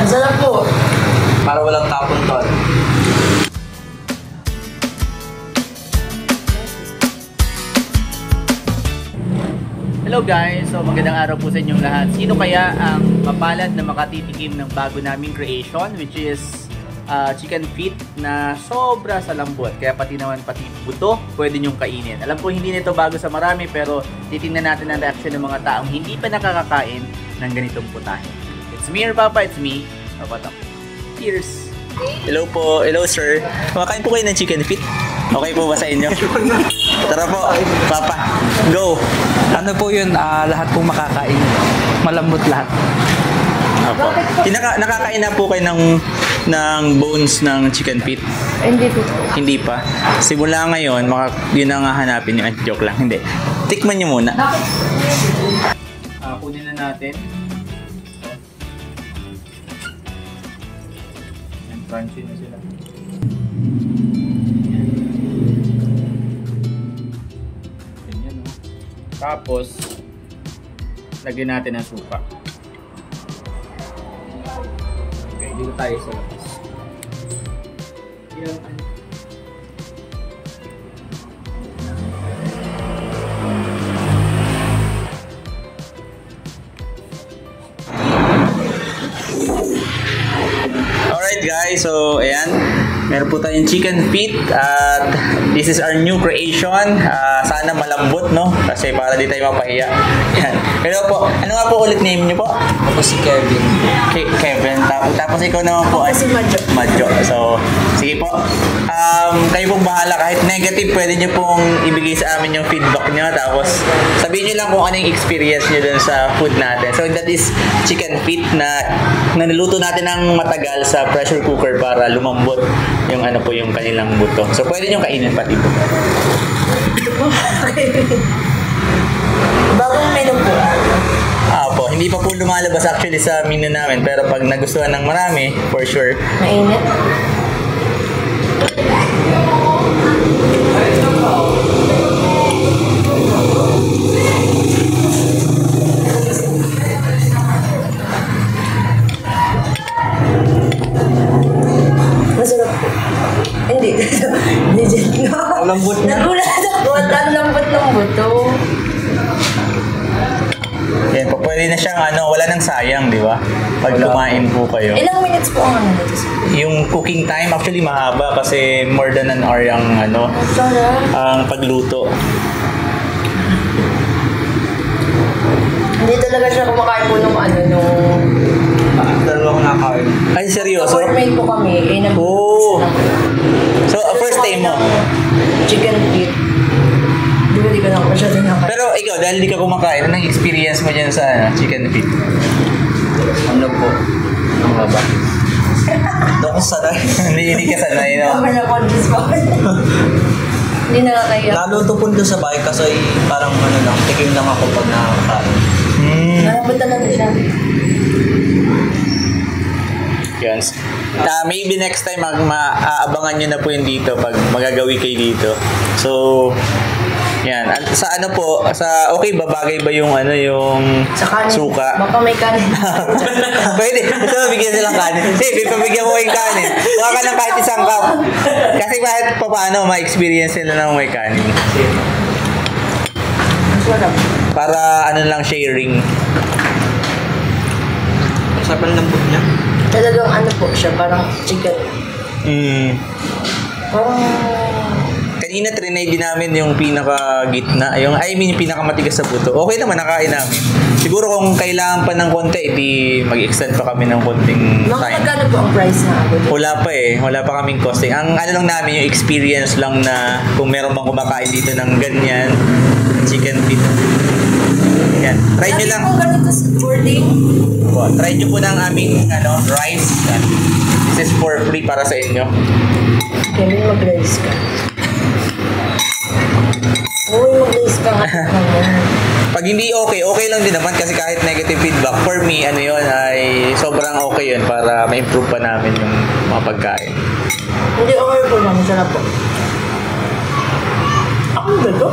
Ang sarap po. Para walang tapon to. Hello guys! So magandang araw po sa inyong lahat. Sino kaya ang mapalad na makatitikim ng bago naming creation, which is chicken feet na sobra sa lambot. Kaya pati buto, pwede nyong kainin. Alam ko hindi nito bago sa marami, pero titingnan natin ang reaction ng mga taong hindi pa nakakakain ng ganitong putahe. It's me or Papa, it's me, Papa Tom. Cheers! Hello po, hello sir. Kumakain po kayo ng chicken feet? Okay po ba sa inyo? Tara po, Papa, go! Ano po yun, lahat pong makakain. Malambot lahat. Opo. Nakakain na po kayo ng bones ng chicken feet? Hindi po. Hindi pa. Simula ngayon, yun ang hahanapin nyo. Joke lang, hindi. Tikman nyo muna. Kunin na natin. Yan, crunchy na sila. Ganyan, no? Tapos, lagyan natin ng suka. Okay, dito tayo sa labas. Alright guys, so ayan. Meron po tayong chicken feet at this is our new creation. Sana malambot, no? Kasi para di tayo mapahiya. Yan. Pero po, ano nga po ulit name niyo po? Ako si Kevin. Kevin. Tapos ikaw naman po. Ako si Madjo. Madjo. So, sige po. Kayo pong bahala. Kahit negative, pwede niyo pong ibigay sa amin yung feedback niyo. Tapos, sabihin niyo lang kung ano yung experience niyo dun sa food natin. So, that is chicken feet na niluto natin ng matagal sa pressure cooker para lumambot yung ano po yung kanilang buto. So, pwede niyo kainin pati po. Bagong menu po. Po, hindi pa po lumalabas actually sa menu namin. Pero pag nagustuhan ng marami, for sure. Mainit. Masarap po. Hindi. Legit no. Lambot na. Nagulat ako. Ang lambot-lambot to. Yan po, pwede na siyang wala nang sayang, di ba? Pag kumain po kayo. Ilang minutes po ang ano dito? Yung cooking time actually mahaba kasi more than an hour ang Sarap. ang pagluto. Hindi talaga siya kumakain po nung Dalawa ko nakain. Ay, seryoso? Workmate po kami. Oh. So, first time mo? Chicken feet. Hindi ko na ako masyado nakain. Pero ikaw, dahil di ka kumakain, anong experience mo dyan sa chicken feet? Ano po? Ang haba. Doon ko sanay. Hindi ka sanay, no? Ako na-conscious po. Hindi nakakaya. Naluto po doon sa bahay kasi parang lang, tikim lang ako pag nakakain. Malambot talaga siya. Yan. Maybe next time maaabangan nyo na po yun dito pag magagawi kayo dito. So, yan. Sa ano po, okay ba bagay ba yung Sa kanin. suka? Baka may kanin. Pwede. Gusto mo bigyan silang kanin? Hindi, pabigyan mo yung kanin. Huwag ka ng kahit isang cup. Kasi kahit pa paano, ma-experience nila ng may kanin. Sarap. Para lang, sharing. Sa panlambot niya. Talagang po siya, parang chicken. Parang... Kanina trinay din namin yung pinaka-gitna. Yung pinakamatigas sa buto. Okay naman, nakain namin. Siguro kung kailangan pa ng konti, mag-extend pa kami ng konting time. Magkano po ang price na ako? Wala pa Wala pa kaming costing. Ang lang namin, yung experience lang na kung meron bang kumakain dito ng ganyan, chicken feet. Yan. Try nyo lang. Lagi po ganito sa boarding. Try nyo po ng aming rice. Yan. This is for free para sa inyo. Kevin, mag-rice ka. Uy, mag-rice ka nga. Pag hindi okay lang din naman kasi kahit negative feedback, for me, yun, ay sobrang okay yun para ma-improve pa namin yung mga pagkain. Hindi, okay po lang. Sarap po. Ako ba ito?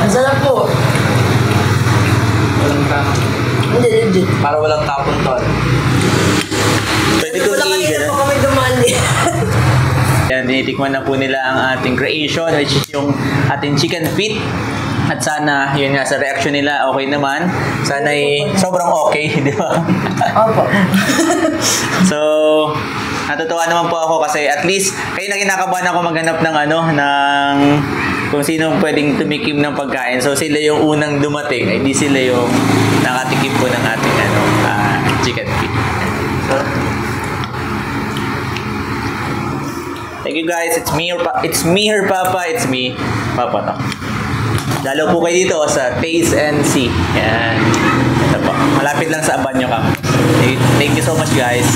Ang sarap po. Walang tama. Hindi, legit. Para walang tapon to. Pwede kong Wala kanina i-gano. pa kami dumali. Yan, tinitikman na po nila ang ating creation, which is yung ating chicken feet. At sana, yun nga, sa reaction nila, okay naman. Sana sobrang okay, di ba? Opo. So, natutuwa naman po ako kasi at least, kayo na kinakabahan ako maghanap ng ng kung sino pwedeng tumikim ng pagkain. So, sila yung unang dumating, ay di sila yung nakatikim po ng ating chicken feet. So, thank you guys. It's me, her Papa. It's me, Papa to. Lalo po kayo dito sa Taste and See. Yan. Ito po. Malapit lang sa Abanyo Campus. Thank you so much, guys.